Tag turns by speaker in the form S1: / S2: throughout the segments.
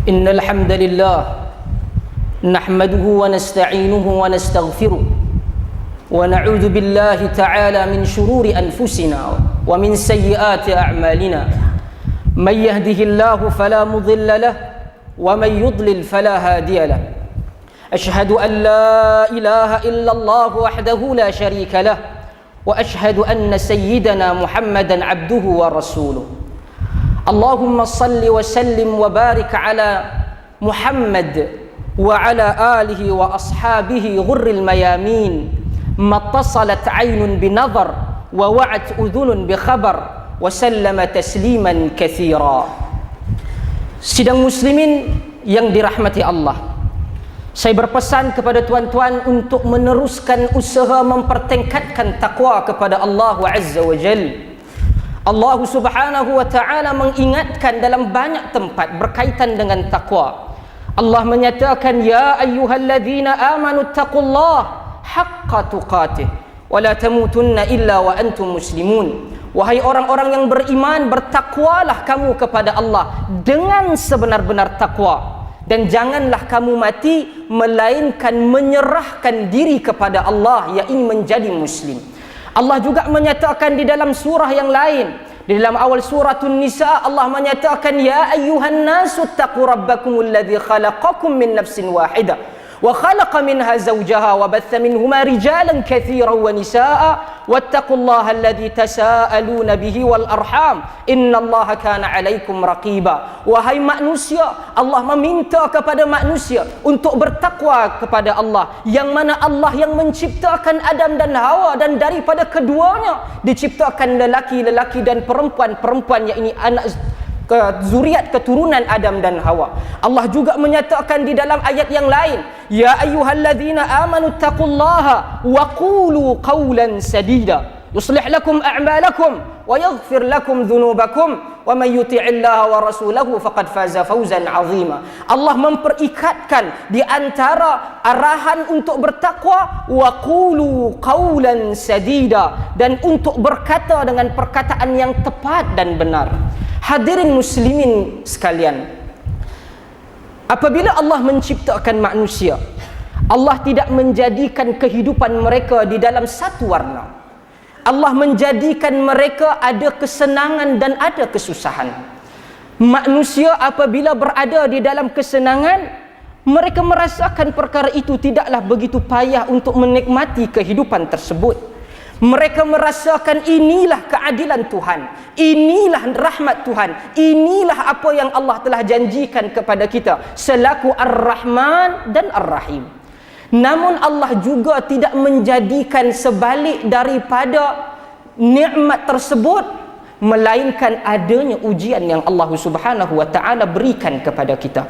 S1: إن الحمد لله نحمده ونستعينه ونستغفره ونعوذ بالله تعالى من شرور أنفسنا ومن سيئات أعمالنا من يهده الله فلا مضل له ومن يضلل فلا هادي له أشهد أن لا إله إلا الله وحده لا شريك له وأشهد أن سيدنا محمدا عبده ورسوله اللهم صل وسلم وبارك على محمد وعلى آله وأصحابه غر الميامين ما اتصلت عين بنظر ووعت أذن بخبر وسلم تسليما كثيرا. Sidang muslimin yang dirahmati Allah, saya berpesan kepada tuan-tuan untuk meneruskan usaha mempertingkatkan takwa kepada Allah Azza wa Jalla. Allah Subhanahu wa ta'ala mengingatkan dalam banyak tempat berkaitan dengan takwa. Allah menyatakan, ya ayyuhalladzina amanu taqullaha haqqa tuqatih wa la tamutunna illa wa antum muslimun. Wahai orang-orang yang beriman, bertakwalah kamu kepada Allah dengan sebenar-benar takwa, dan janganlah kamu mati melainkan menyerahkan diri kepada Allah, yakni menjadi muslim. Allah juga menyatakan di dalam surah yang lain, di dalam awal suratun Nisa, Allah menyatakan, ya ayyuhan nasu taqu rabbakumul ladzi khalaqakum min nafsin wahidah wa khalaqa minha zawjaha wa batha minhuma rijalan katsiran wa nisaa wattaqullaha alladzi tasaaluna bihi wal arham innallaha kana 'alaikum raqiba. Wahai manusia, Allah meminta kepada manusia untuk bertakwa kepada Allah, yang mana Allah yang menciptakan Adam dan Hawa, dan daripada keduanya diciptakan lelaki-lelaki dan perempuan-perempuan, yakni anak zuriat keturunan Adam dan Hawa. Allah juga menyatakan di dalam ayat yang lain, ya ayyuhalladzina amanu taqullaha wa qulu qawlan sadida yuslih lakum a'malakum wa yaghfir lakum dhunubakum wa man yuti'illaha wa rasulahu faqad faza fawzan 'azima. Allah memperikatkan di antara arahan untuk bertakwa, wa qulu qawlan sadida, dan untuk berkata dengan perkataan yang tepat dan benar. Hadirin muslimin sekalian, apabila Allah menciptakan manusia, Allah tidak menjadikan kehidupan mereka di dalam satu warna. Allah menjadikan mereka ada kesenangan dan ada kesusahan. Manusia apabila berada di dalam kesenangan, mereka merasakan perkara itu tidaklah begitu payah untuk menikmati kehidupan tersebut. Mereka merasakan inilah keadilan Tuhan, inilah rahmat Tuhan, inilah apa yang Allah telah janjikan kepada kita selaku Ar-Rahman dan Ar-Rahim. Namun Allah juga tidak menjadikan sebalik daripada nikmat tersebut, melainkan adanya ujian yang Allah Subhanahu wa ta'ala berikan kepada kita.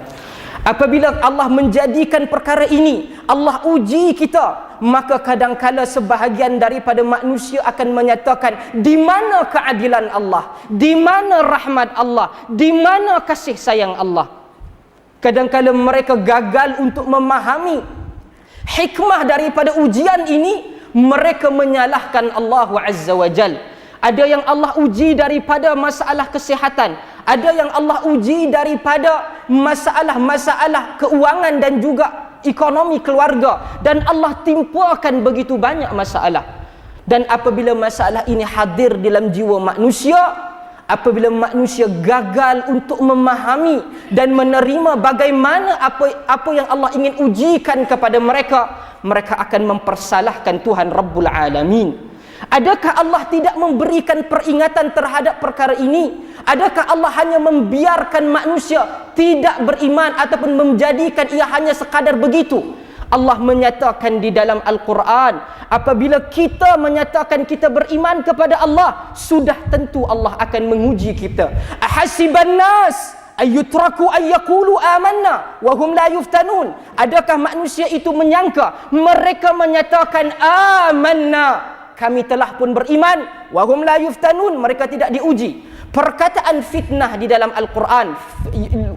S1: Apabila Allah menjadikan perkara ini, Allah uji kita, maka kadangkala sebahagian daripada manusia akan menyatakan, di mana keadilan Allah, di mana rahmat Allah, di mana kasih sayang Allah. Kadangkala mereka gagal untuk memahami hikmah daripada ujian ini, mereka menyalahkan Allah Azza wa Jal. Ada yang Allah uji daripada masalah kesihatan, ada yang Allah uji daripada masalah-masalah keuangan dan juga ekonomi keluarga, dan Allah timpakan begitu banyak masalah. Dan apabila masalah ini hadir dalam jiwa manusia, apabila manusia gagal untuk memahami dan menerima bagaimana apa yang Allah ingin ujikan kepada mereka, mereka akan mempersalahkan Tuhan Rabbul Alamin. Adakah Allah tidak memberikan peringatan terhadap perkara ini? Adakah Allah hanya membiarkan manusia tidak beriman ataupun menjadikan ia hanya sekadar begitu? Allah menyatakan di dalam Al-Quran, apabila kita menyatakan kita beriman kepada Allah, sudah tentu Allah akan menguji kita. Ahasiban nas ayyutraku ayyaqulu amanna wa hum la yuftanun. Adakah manusia itu menyangka mereka menyatakan amanna, kami telah pun beriman, wa hum la yuftanun, mereka tidak diuji. Perkataan fitnah di dalam Al-Quran,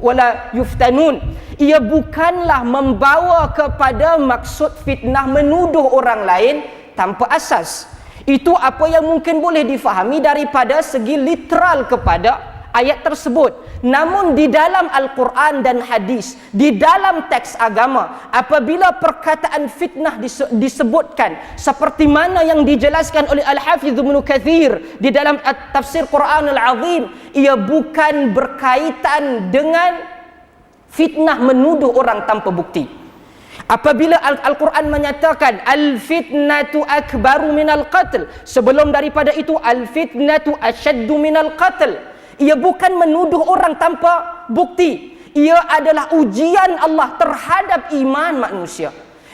S1: wala yuftanun, ia bukanlah membawa kepada maksud fitnah menuduh orang lain tanpa asas. Itu apa yang mungkin boleh difahami daripada segi literal kepada ayat tersebut. Namun di dalam Al-Quran dan hadis, di dalam teks agama, apabila perkataan fitnah disebutkan seperti mana yang dijelaskan oleh Al-Hafidh Ibnu Katsir di dalam tafsir Quranul Azim, ia bukan berkaitan dengan fitnah menuduh orang tanpa bukti. Apabila Al-Quran menyatakan al-fitnatu akbaru minal qatl, sebelum daripada itu al-fitnatu asyaddu minal qatl, ia bukan menuduh orang tanpa bukti. Ia adalah ujian Allah terhadap iman manusia.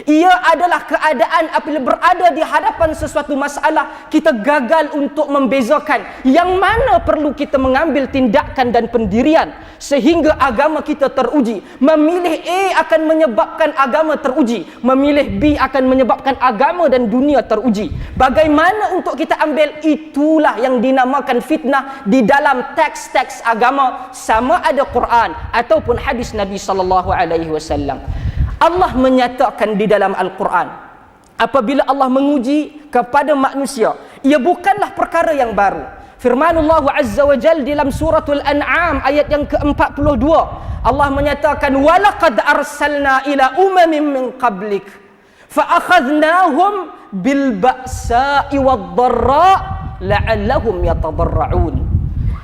S1: Ia adalah keadaan apabila berada di hadapan sesuatu masalah, kita gagal untuk membezakan yang mana perlu kita mengambil tindakan dan pendirian sehingga agama kita teruji. Memilih A akan menyebabkan agama teruji, memilih B akan menyebabkan agama dan dunia teruji. Bagaimana untuk kita ambil? Itulah yang dinamakan fitnah di dalam teks-teks agama, sama ada Quran ataupun hadis Nabi sallallahu alaihi wasallam. Allah menyatakan di dalam Al-Quran, apabila Allah menguji kepada manusia, ia bukanlah perkara yang baru. Firmanullah Azza wa Jal dalam suratul An'am ayat yang ke-42, Allah menyatakan walaqad arsalna ila umamin min qablik fa'akhadnahum bil ba'sa'i wad dharra la'allahum yatadarra'un.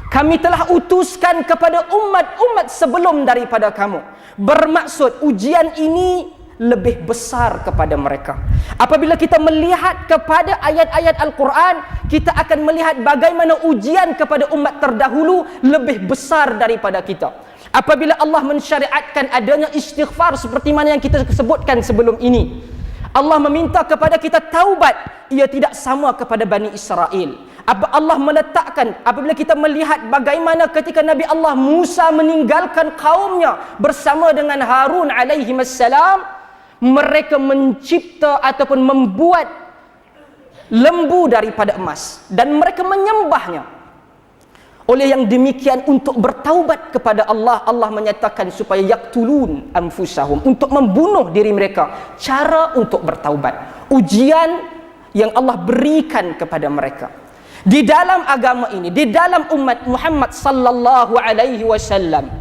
S1: Kami telah utuskan kepada umat-umat sebelum daripada kamu. Bermaksud ujian ini lebih besar kepada mereka. Apabila kita melihat kepada ayat-ayat Al-Quran, kita akan melihat bagaimana ujian kepada umat terdahulu lebih besar daripada kita. Apabila Allah mensyariatkan adanya istighfar seperti mana yang kita sebutkan sebelum ini, Allah meminta kepada kita taubat. Ia tidak sama kepada Bani Israel. Allah meletakkan, apabila kita melihat bagaimana ketika Nabi Allah Musa meninggalkan kaumnya bersama dengan Harun alaihi wassalam, mereka mencipta ataupun membuat lembu daripada emas dan mereka menyembahnya. Oleh yang demikian, untuk bertaubat kepada Allah, Allah menyatakan supaya yaqtulun anfusahum, untuk membunuh diri mereka. Cara untuk bertaubat, ujian yang Allah berikan kepada mereka. Di dalam agama ini, di dalam umat Muhammad sallallahu alaihi wasallam,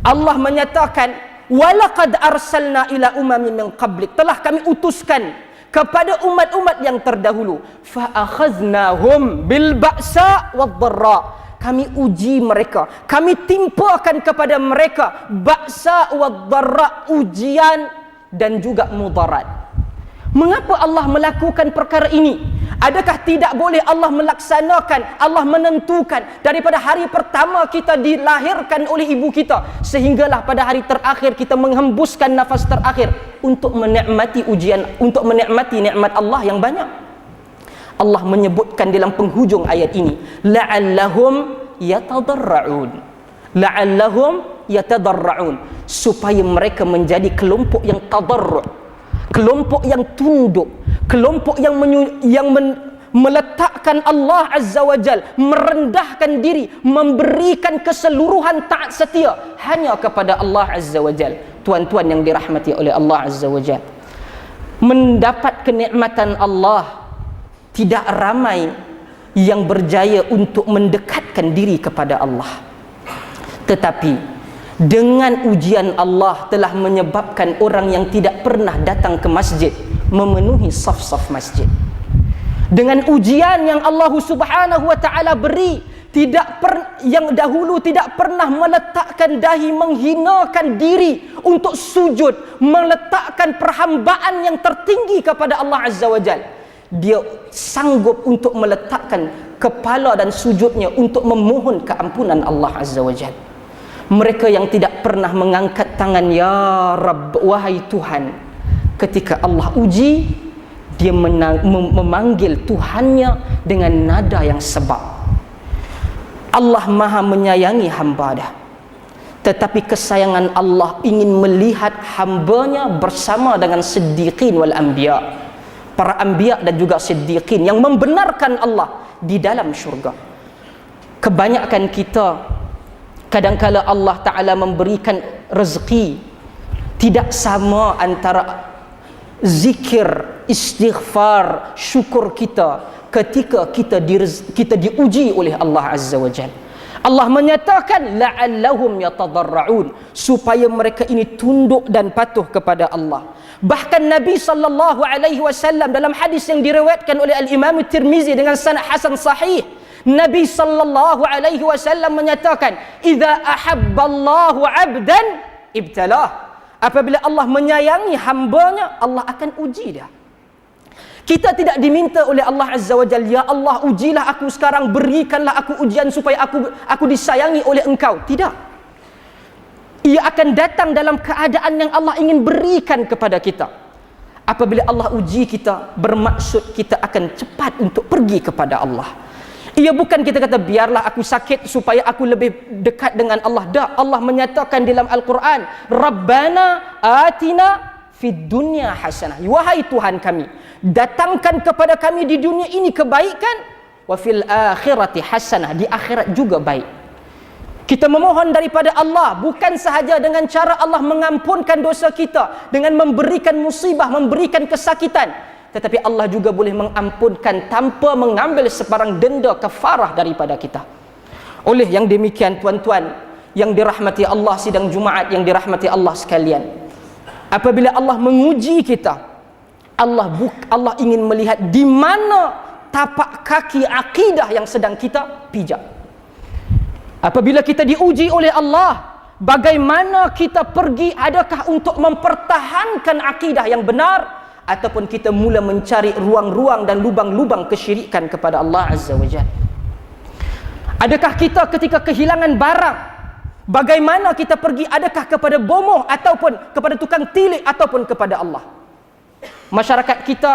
S1: Allah menyatakan walaqad arsalna ila umamin min qablik, telah kami utuskan kepada umat-umat yang terdahulu, fa akhadnahum bil ba'sa wad dharra, kami uji mereka, kami timpakan kepada mereka ba'sa wad dharra, ujian dan juga mudarat. Mengapa Allah melakukan perkara ini? Adakah tidak boleh Allah melaksanakan, Allah menentukan daripada hari pertama kita dilahirkan oleh ibu kita sehinggalah pada hari terakhir kita menghembuskan nafas terakhir untuk menikmati ujian, untuk menikmati nikmat Allah yang banyak? Allah menyebutkan dalam penghujung ayat ini, la'allahum yatadarra'un, la'allahum yatadarra'un, supaya mereka menjadi kelompok yang tadarru', kelompok yang tunduk, kelompok yang meletakkan Allah Azza wa Jal, merendahkan diri, memberikan keseluruhan taat setia hanya kepada Allah Azza wa Jal. Tuan-tuan yang dirahmati oleh Allah Azza wa Jal, mendapat kenikmatan Allah, tidak ramai yang berjaya untuk mendekatkan diri kepada Allah. Tetapi dengan ujian Allah telah menyebabkan orang yang tidak pernah datang ke masjid memenuhi saf-saf masjid. Dengan ujian yang Allah Subhanahu wa taala beri, yang dahulu tidak pernah meletakkan dahi, menghinakan diri untuk sujud, meletakkan perhambaan yang tertinggi kepada Allah Azza wa Jalla, dia sanggup untuk meletakkan kepala dan sujudnya untuk memohon keampunan Allah Azza wa Jalla. Mereka yang tidak pernah mengangkat tangan, ya Rabb, wahai Tuhan, ketika Allah uji, dia memanggil Tuhannya dengan nada yang sebab. Allah maha menyayangi hamba dah, tetapi kesayangan Allah ingin melihat hambanya bersama dengan siddiqin wal anbiya, para anbiya dan juga siddiqin yang membenarkan Allah di dalam syurga. Kebanyakan kita, kadangkala Allah Ta'ala memberikan rezeki, tidak sama antara zikir, istighfar, syukur kita ketika kita diuji oleh Allah Azza wa Jalla. Allah menyatakan la'allahum yatadarra'un, supaya mereka ini tunduk dan patuh kepada Allah. Bahkan Nabi sallallahu alaihi wasallam dalam hadis yang diriwayatkan oleh Al-Imam Tirmizi dengan sanad hasan sahih, Nabi sallallahu alaihi wasallam menyatakan, "Idza ahabballahu 'abdan ibtalah." Apabila Allah menyayangi hamba-Nya, Allah akan uji dia. Kita tidak diminta oleh Allah Azza wa Jalla, "Ya Allah, ujilah aku sekarang, berikanlah aku ujian supaya aku disayangi oleh Engkau." Tidak. Ia akan datang dalam keadaan yang Allah ingin berikan kepada kita. Apabila Allah uji kita, bermaksud kita akan cepat untuk pergi kepada Allah. Ia bukan kita kata, biarlah aku sakit supaya aku lebih dekat dengan Allah. Tak. Allah menyatakan dalam Al-Quran, "Rabbana atina fid dunya hasanah." Wahai Tuhan kami, datangkan kepada kami di dunia ini kebaikan, wa fil akhirati hasanah, di akhirat juga baik. Kita memohon daripada Allah bukan sahaja dengan cara Allah mengampunkan dosa kita dengan memberikan musibah, memberikan kesakitan, tetapi Allah juga boleh mengampunkan tanpa mengambil sebarang denda kafarah daripada kita. Oleh yang demikian, tuan-tuan yang dirahmati Allah sidang Jumaat, yang dirahmati Allah sekalian, apabila Allah menguji kita, Allah ingin melihat di mana tapak kaki akidah yang sedang kita pijak. Apabila kita diuji oleh Allah, bagaimana kita pergi, adakah untuk mempertahankan akidah yang benar, ataupun kita mula mencari ruang-ruang dan lubang-lubang kesyirikan kepada Allah Azza wa Jalla. Adakah kita ketika kehilangan barang, bagaimana kita pergi, adakah kepada bomoh ataupun kepada tukang tilik ataupun kepada Allah? Masyarakat kita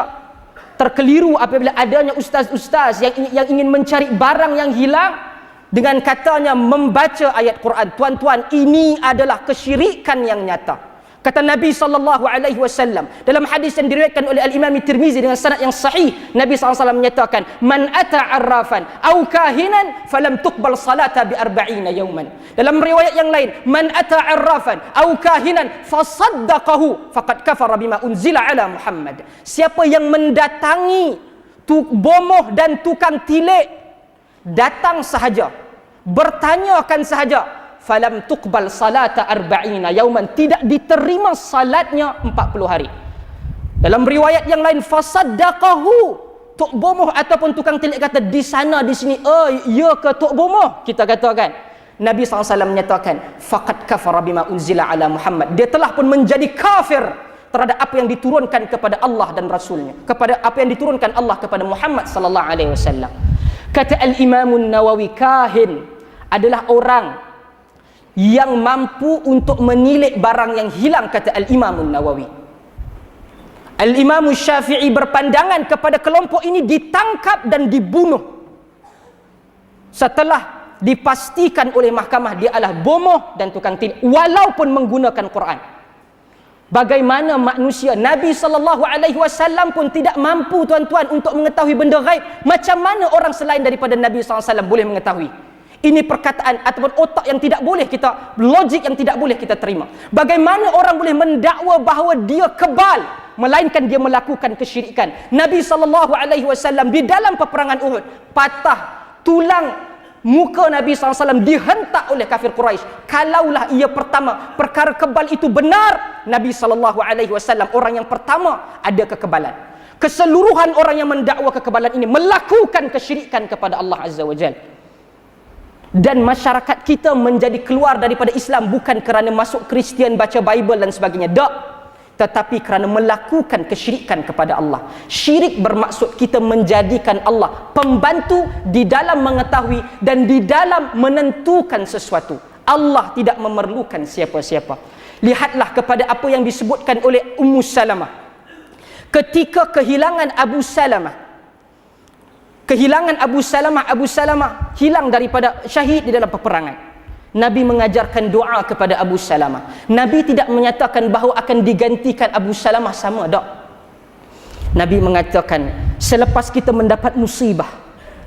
S1: terkeliru apabila adanya ustaz-ustaz yang ingin mencari barang yang hilang dengan katanya membaca ayat Quran. Tuan-tuan, ini adalah kesyirikan yang nyata. Kata Nabi sallallahu alaihi wasallam dalam hadis yang diriwayatkan oleh Al-Imam Tirmizi dengan sanad yang sahih, Nabi SAW menyatakan, "Man ata arrafan aw kahinan falam tuqbal salata bi 40 yawman." Dalam riwayat yang lain, "Man ata arrafan aw kahinan fasaddaqahu faqad kafara bima unzila ala Muhammad." Siapa yang mendatangi bomoh dan tukang tilik, datang sahaja, bertanyakan sahaja, falam tuqbal salata 40 yauman, tidak diterima salatnya 40 hari. Dalam riwayat yang lain, fasaddaqahu, tok bomoh ataupun tukang tilik kata di sana di sini, ya ke tok bomoh, kita katakan, Nabi SAW menyatakan, faqad kafara bima unzila ala Muhammad, dia telah pun menjadi kafir terhadap apa yang diturunkan kepada Allah dan Rasulnya, kepada apa yang diturunkan Allah kepada Muhammad sallallahu alaihi wasallam. Kata Al-Imam Nawawi, kahin adalah orang yang mampu untuk menilik barang yang hilang, kata Al-Imam Nawawi. Al-Imam Syafi'i berpandangan kepada kelompok ini ditangkap dan dibunuh setelah dipastikan oleh mahkamah dia adalah bomoh dan tukang tilik, walaupun menggunakan Quran. Bagaimana manusia, Nabi SAW pun tidak mampu, tuan-tuan, untuk mengetahui benda gaib. Macam mana orang selain daripada Nabi SAW boleh mengetahui? Ini perkataan ataupun otak yang tidak boleh kita, logik yang tidak boleh kita terima. Bagaimana orang boleh mendakwa bahawa dia kebal, melainkan dia melakukan kesyirikan? Nabi SAW di dalam peperangan Uhud, patah tulang muka Nabi SAW dihentak oleh kafir Quraisy. Kalaulah ia pertama perkara kebal itu benar, Nabi SAW orang yang pertama ada kekebalan. Keseluruhan orang yang mendakwa kekebalan ini melakukan kesyirikan kepada Allah Azza wa Jalla. Dan masyarakat kita menjadi keluar daripada Islam bukan kerana masuk Kristian, baca Bible dan sebagainya, tak, tetapi kerana melakukan kesyirikan kepada Allah. Syirik bermaksud kita menjadikan Allah pembantu di dalam mengetahui dan di dalam menentukan sesuatu. Allah tidak memerlukan siapa-siapa. Lihatlah kepada apa yang disebutkan oleh Ummu Salamah ketika kehilangan Abu Salamah. Abu Salamah hilang daripada syahid di dalam peperangan. Nabi mengajarkan doa kepada Abu Salamah. Nabi tidak menyatakan bahawa akan digantikan Abu Salamah sama, tak. Nabi mengatakan selepas kita mendapat musibah,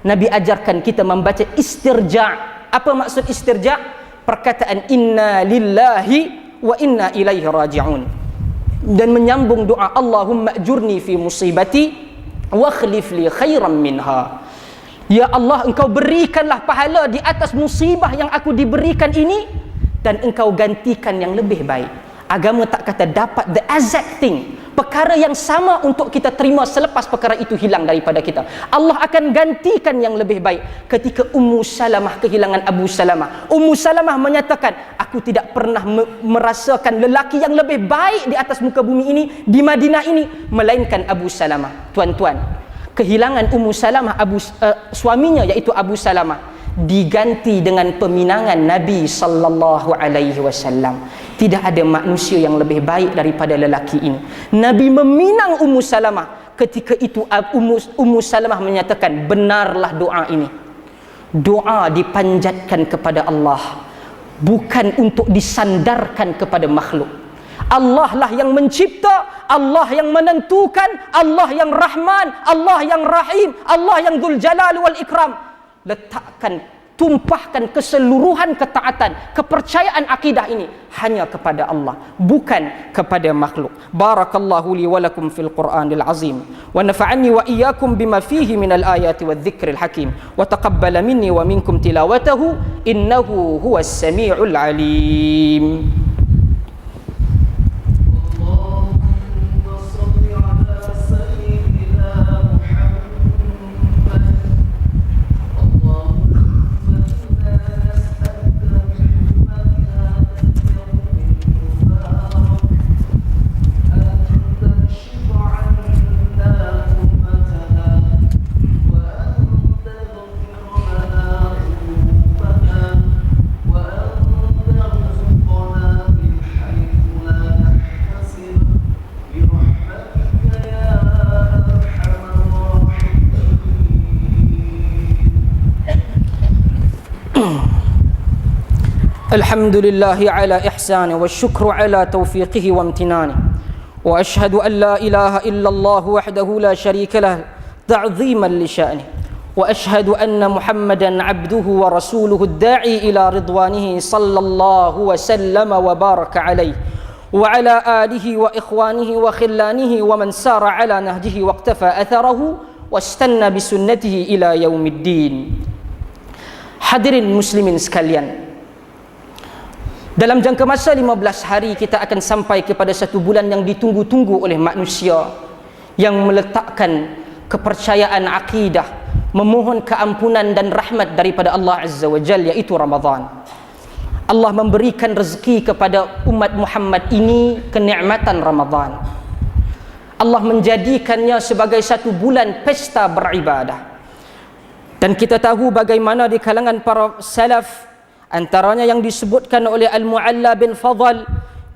S1: Nabi ajarkan kita membaca istirja'. Apa maksud istirja'? Perkataan inna lillahi wa inna ilaihi raji'un, dan menyambung doa Allahumma ajurni fi musibati wa khlif li khairan minha. Ya Allah, engkau berikanlah pahala di atas musibah yang aku diberikan ini, dan engkau gantikan yang lebih baik. Agama tak kata dapat the exact thing, perkara yang sama untuk kita terima selepas perkara itu hilang daripada kita. Allah akan gantikan yang lebih baik. Ketika Ummu Salamah kehilangan Abu Salamah, Ummu Salamah menyatakan, aku tidak pernah merasakan lelaki yang lebih baik di atas muka bumi ini, di Madinah ini, melainkan Abu Salamah. Tuan-tuan, kehilangan Ummu Salamah, suaminya iaitu Abu Salamah, diganti dengan peminangan Nabi sallallahu alaihi wasallam. Tidak ada manusia yang lebih baik daripada lelaki ini. Nabi meminang Ummu Salamah. Ketika itu Ummu Salamah menyatakan, benarlah doa ini. Doa dipanjatkan kepada Allah, bukan untuk disandarkan kepada makhluk. Allah lah yang mencipta, Allah yang menentukan, Allah yang Rahman, Allah yang Rahim, Allah yang Dzul Jalali wal Ikram. Letakkan, tumpahkan keseluruhan ketaatan, kepercayaan akidah ini hanya kepada Allah, bukan kepada makhluk. Barakallahu li wa lakum fil Qur'anil azim, wa nafa'ani wa iyyakum bima fihi minal ayati wadh-dhikril hakim, wa taqabbala minni wa minkum tilawatahu innahu huwas samiul alim. Alhamdulillah ala ihsani wa syukru ala taufiqihi wa amtinani, wa ashhadu an la ilaha illallah wahdahu la syarika lah ta'ziman li sya'ni, wa ashhadu anna Muhammadan abduhu wa rasuluhu ad-da'i ila ridwanihi sallallahu wa sallama wa baraka alaihi wa ala alihi wa ikhwanihi wa khillanihi wa man sara ala nahjihi wa iqtafa atharahu wa istanna bi sunnatihi ila yaumiddin. Hadirin muslimin sekalian, dalam jangka masa 15 hari kita akan sampai kepada satu bulan yang ditunggu-tunggu oleh manusia, yang meletakkan kepercayaan akidah, memohon keampunan dan rahmat daripada Allah Azza wa Jalla, iaitu Ramadan. Allah memberikan rezeki kepada umat Muhammad ini kenikmatan Ramadan. Allah menjadikannya sebagai satu bulan pesta beribadah. Dan kita tahu bagaimana di kalangan para salaf, antaranya yang disebutkan oleh Al-Mu'alla bin Fadl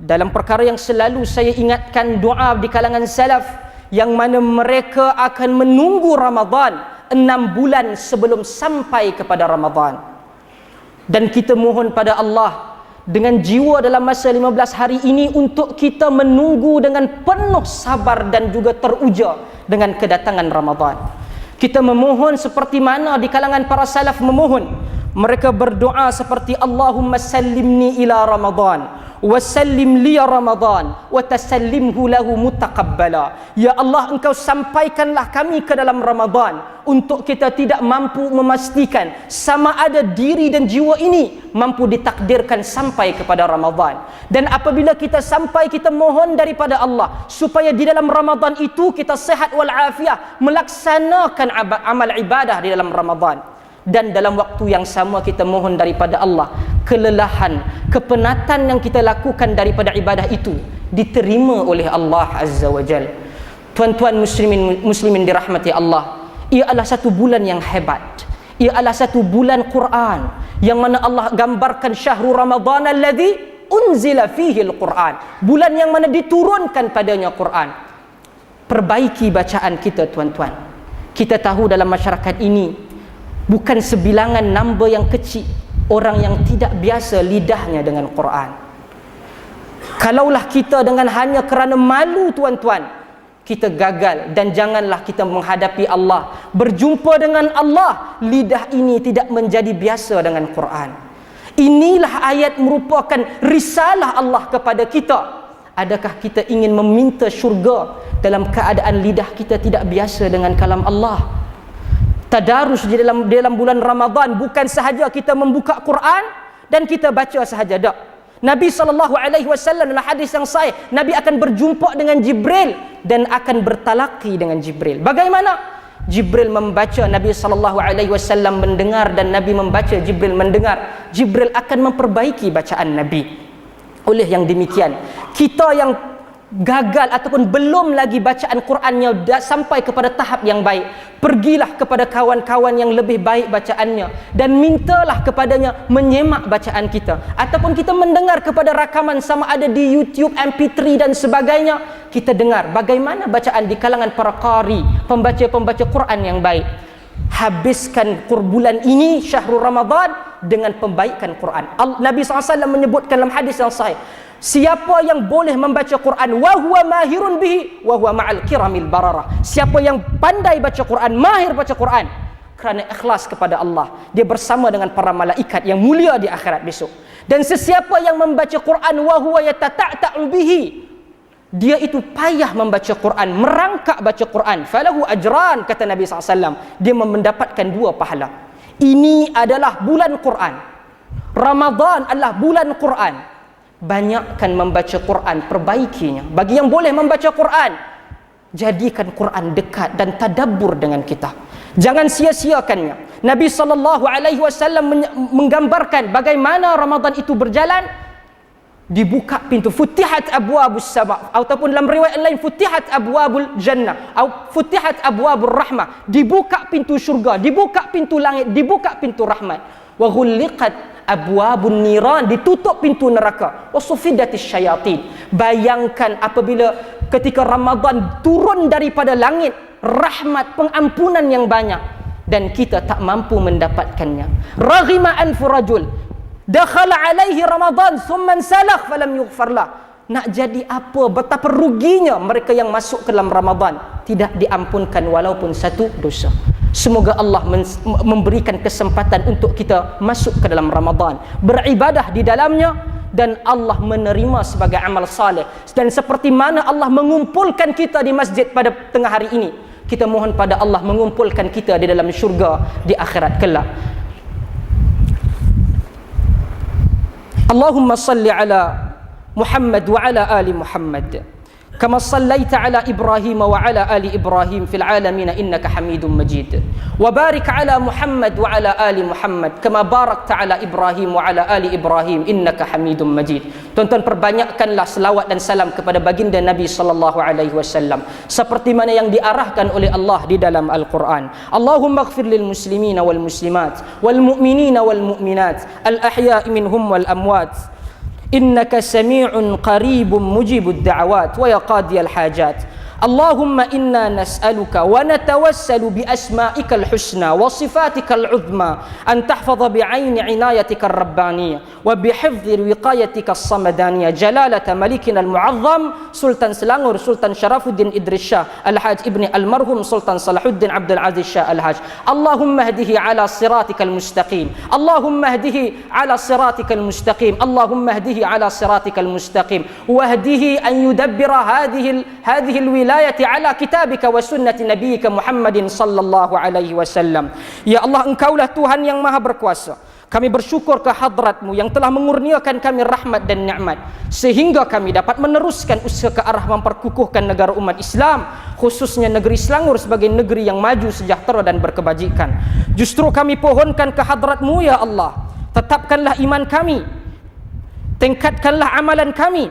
S1: dalam perkara yang selalu saya ingatkan, doa di kalangan salaf yang mana mereka akan menunggu Ramadan 6 bulan sebelum sampai kepada Ramadan. Dan kita mohon pada Allah dengan jiwa dalam masa 15 hari ini untuk kita menunggu dengan penuh sabar dan juga teruja dengan kedatangan Ramadan. Kita memohon seperti mana di kalangan para salaf memohon. Mereka berdoa seperti, Allahumma sallimni ila Ramadan wa sallim li Ramadan wa tasallimhu lahu mutaqabbala. Ya Allah, engkau sampaikanlah kami ke dalam Ramadan, untuk kita tidak mampu memastikan sama ada diri dan jiwa ini mampu ditakdirkan sampai kepada Ramadan. Dan apabila kita sampai, kita mohon daripada Allah supaya di dalam Ramadan itu kita sehat wal afiah, melaksanakan amal ibadah di dalam Ramadan. Dan dalam waktu yang sama kita mohon daripada Allah kelelahan, kepenatan yang kita lakukan daripada ibadah itu diterima oleh Allah Azza wa Jal. Tuan-tuan muslimin dirahmati Allah, ia adalah satu bulan yang hebat. Ia adalah satu bulan Quran yang mana Allah gambarkan syahrul Ramadan alladzi unzila fihi al-Quran, bulan yang mana diturunkan padanya Quran. Perbaiki bacaan kita, tuan-tuan. Kita tahu dalam masyarakat ini bukan sebilangan number yang kecil orang yang tidak biasa lidahnya dengan Quran. Kalaulah kita dengan hanya kerana malu, tuan-tuan, kita gagal. Dan janganlah kita menghadapi Allah, berjumpa dengan Allah, lidah ini tidak menjadi biasa dengan Quran. Inilah ayat merupakan risalah Allah kepada kita. Adakah kita ingin meminta syurga dalam keadaan lidah kita tidak biasa dengan kalam Allah? Tadarus di dalam bulan Ramadan bukan sahaja kita membuka Quran dan kita baca sahaja, tak. Nabi SAW dalam hadis yang sahih, Nabi akan berjumpa dengan Jibril dan akan bertalaqi dengan Jibril. Bagaimana? Jibril membaca, Nabi SAW mendengar, dan Nabi membaca, Jibril mendengar. Jibril akan memperbaiki bacaan Nabi. Oleh yang demikian, kita yang gagal ataupun belum lagi bacaan Qurannya sampai kepada tahap yang baik, pergilah kepada kawan-kawan yang lebih baik bacaannya dan mintalah kepadanya menyemak bacaan kita, ataupun kita mendengar kepada rakaman sama ada di YouTube, MP3 dan sebagainya. Kita dengar bagaimana bacaan di kalangan para qari, pembaca-pembaca Quran yang baik. Habiskan bulan ini, syahrul Ramadan, dengan pembaikan Quran. Nabi SAW menyebutkan dalam hadis yang sahih, siapa yang boleh membaca Quran wa huwa mahirun bihi wa huwa ma'al kiramil bararah, siapa yang pandai baca Quran, mahir baca Quran kerana ikhlas kepada Allah, dia bersama dengan para malaikat yang mulia di akhirat besok. Dan sesiapa yang membaca Quran wa huwa yatata'ta'u bihi, dia itu payah membaca Quran, merangkak baca Quran, falahu ajran, kata Nabi SAW, dia mendapatkan 2 pahala. Ini adalah bulan Quran. Ramadan adalah bulan Quran. Banyakkan membaca Quran, perbaikinya. Bagi yang boleh membaca Quran, jadikan Quran dekat dan tadabbur dengan kita. Jangan sia-siakannya. Nabi SAW menggambarkan bagaimana Ramadan itu berjalan. Dibuka pintu, futihat abwabus sama', ataupun dalam riwayat lain futihat abwabul jannah atau futihat abwabur rahmah, dibuka pintu syurga, dibuka pintu langit, dibuka pintu rahmat. Wa ghulliqat abwabun niran, ditutup pintu neraka. Wa sufidatis syayatin. Bayangkan apabila ketika Ramadan turun daripada langit rahmat, pengampunan yang banyak, dan kita tak mampu mendapatkannya. Raghima anfu rajul dakhala alaihi Ramadan thumma salakh falam yughfar lah. Nak jadi apa? Betapa ruginya mereka yang masuk ke dalam Ramadan tidak diampunkan walaupun satu dosa. Semoga Allah memberikan kesempatan untuk kita masuk ke dalam Ramadan, beribadah di dalamnya, dan Allah menerima sebagai amal saleh. Dan seperti mana Allah mengumpulkan kita di masjid pada tengah hari ini, kita mohon pada Allah mengumpulkan kita di dalam syurga di akhirat kelak. Allahumma salli ala Muhammad wa ala ali Muhammad kama sallaita ala Ibrahim wa ala ali Ibrahim fil alamin innaka Hamidum Majid, wa barik ala Muhammad wa ala ali Muhammad kama barakta ala Ibrahim wa ala ali Ibrahim innaka Hamidum Majid. Tuan-tuan, perbanyakkanlah selawat dan salam kepada baginda Nabi sallallahu alaihi wasallam seperti mana yang diarahkan oleh Allah di dalam Al-Quran. Allahumma ighfir lil muslimina wal muslimat wal mu'minina wal mu'minat al ahya'i minhum wal amwat إنك سميع قريب مجيب الدعوات ويا قاضي الحاجات. اللهم إنا نسألك ونتوسل بأسمائك الحسنى وصفاتك العظمى أن تحفظ بعين عنايتك الربانية وبحفظ وقايتك الصمدانية جلالة ملكنا المعظم سلطان سلانغور سلطان شرف الدين إدريس شاه الحاج ابن المرحوم سلطان صلاح الدين عبد العزيز شاه الحاج. اللهم اهده على صراطك المستقيم، اللهم اهده على صراطك المستقيم، اللهم اهده على صراطك المستقيم، واهده أن يدبر هذه الولاية على كتابك وسنة نبيك محمد صلى الله عليه وسلم. Ya Allah, Engkaulah Tuhan yang maha berkuasa. Kami bersyukur ke hadratmu yang telah mengurniakan kami rahmat dan nikmat sehingga kami dapat meneruskan usaha ke arah memperkukuhkan negara umat Islam, khususnya negeri Selangor sebagai negeri yang maju, sejahtera dan berkebajikan. Justru kami pohonkan ke hadratmu ya Allah, tetapkanlah iman kami, tingkatkanlah amalan kami,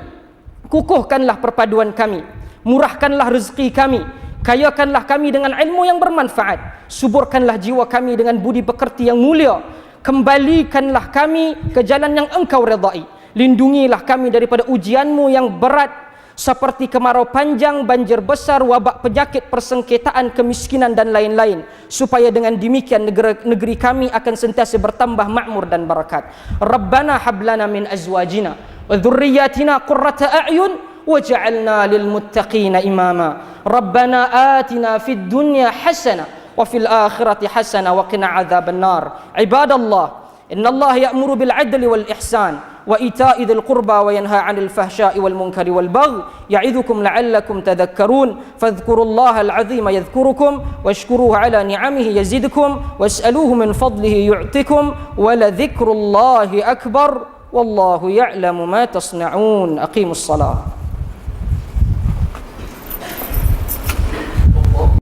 S1: kukuhkanlah perpaduan kami, murahkanlah rezeki kami, kayakanlah kami dengan ilmu yang bermanfaat, suburkanlah jiwa kami dengan budi pekerti yang mulia, kembalikanlah kami ke jalan yang Engkau redai, lindungilah kami daripada ujianmu yang berat seperti kemarau panjang, banjir besar, wabak penyakit, persengketaan, kemiskinan dan lain-lain, supaya dengan demikian negeri kami akan sentiasa bertambah makmur dan barakat. Rabbana hablana min azwajina wa dhurriyyatina qurrata a'yun waj'alna lil muttaqina imama. Rabbana atina fid dunya hasanah wa fil akhirati hasanah wa qina adzaban nar. Ibadallah, Innallaha ya'muru bil 'adli wal ihsan wa ita'i dzil qurba wa yanha 'anil fahsya'i wal munkari wal baghi ya'idzukum la'allakum tadhakkarun fadhkurullaha al-'azima yadhkurukum washkuruhu 'ala ni'amihi yazidkum was'aluhu min fadlihi yu'tikum wa la dzikrullahi akbar wallahu ya'lamu ma tasna'un. Aqimus shalah.